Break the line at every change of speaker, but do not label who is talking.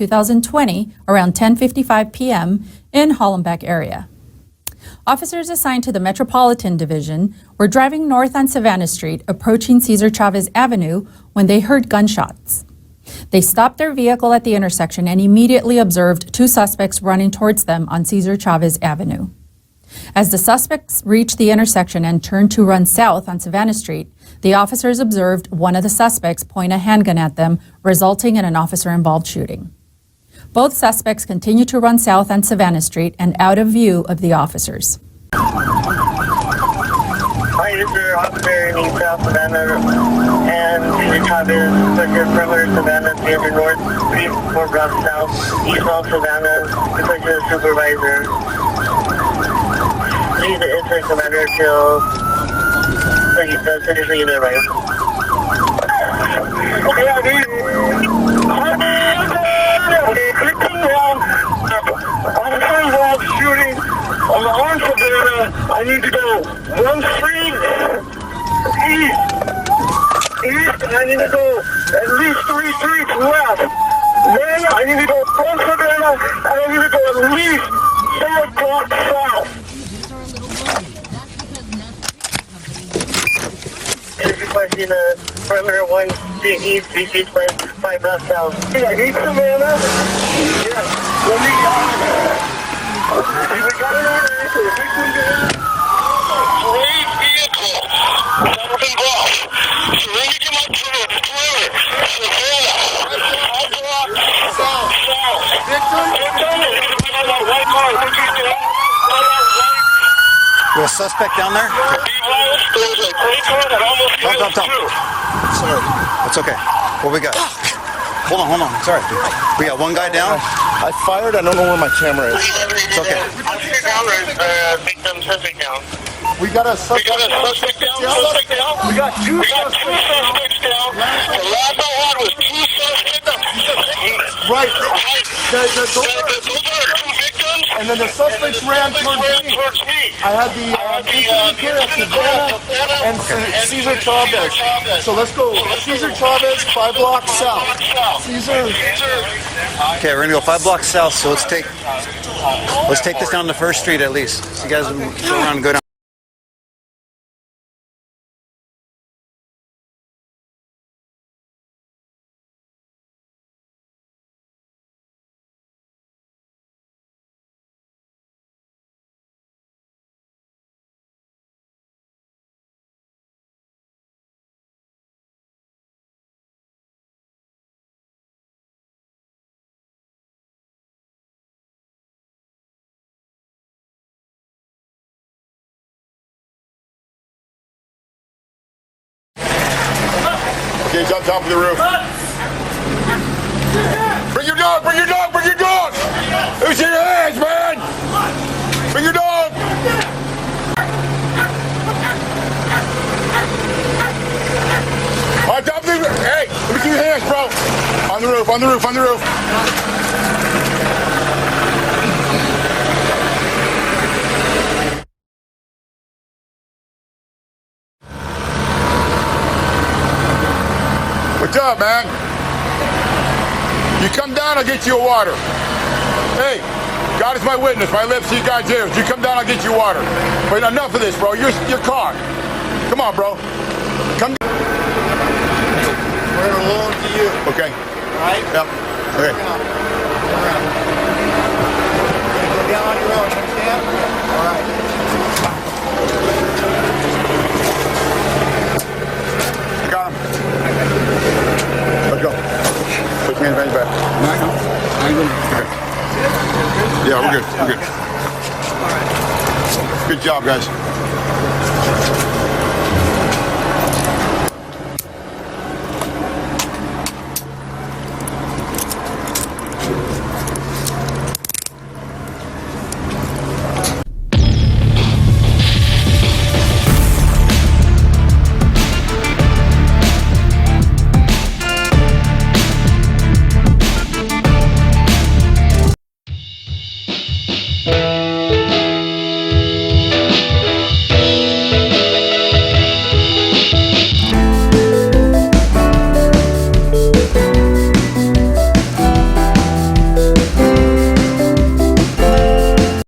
2020, around 10:55 p.m. in Hollenbeck area. Officers assigned to the Metropolitan Division were driving north on Savannah Street, approaching Cesar Chavez Avenue, when they heard gunshots. They stopped their vehicle at the intersection and immediately observed two suspects running towards them on Cesar Chavez Avenue. As the suspects reached the intersection and turned to run south on Savannah Street, the officers observed one of the suspects point a handgun at them, resulting in an officer-involved shooting. Both suspects continued to run south on Savannah Street and out of view of the officers.
Hi, this is Officer in South Savannah and Cesar Chavez, Sector Perimeter Savannah, 300 North, 4 blocks south, East South Savannah, Sector Supervisor. Please enter Commander till finish the unit right. Okay, I need shooting on Savannah. I need to go one street east, and I need to go at least 3 streets west. Then I need to go from Savannah, and I need to go at least 4 blocks south. Is requesting a perimeter 1 street east, 3 streets west, 5 blocks south. I need Savannah. Yeah. Let me we got an order to raise vehicle that was involved. So let me get my trailer. Savannah. South. Victim. White car.
There's a suspect down there?
There's a gray car that almost hit us too.
Sorry. It's okay. What we got? Hold on. Sorry. We got one guy down?
I fired. I don't know where my camera is.
It's okay.
Officer down or is victim suspect down?
We got a suspect down. We got two suspects down.
The last I had was 2 suspects.
Right.
Those are 2 victims.
And then the suspects ran towards me. I had the incident here at Savannah and Cesar Chavez. So let's go. Cesar Chavez, 5 blocks south. Cesar.
Okay, we're gonna go 5 blocks south, so let's take this down to First Street at least. So you guys can go around and go down.
Okay, jump top of the roof. Bring your dog! Who's in your hands, man? Bring your dog! On top of the roof! Hey, let me see your hands, bro! On the roof! What's up, man? You come down, I'll get you a water. Hey, God is my witness. My lips see God's ears. You come down, I'll get you water. But enough of this, bro. You're caught. Come on, bro. Come down.
We're going to loan to you.
Okay.
All right?
Yep. Okay.
Go down on your own, you understand? All right.
Got him. Let's go. Put your hands behind your back. Okay. Yeah, we're good. Good job, guys.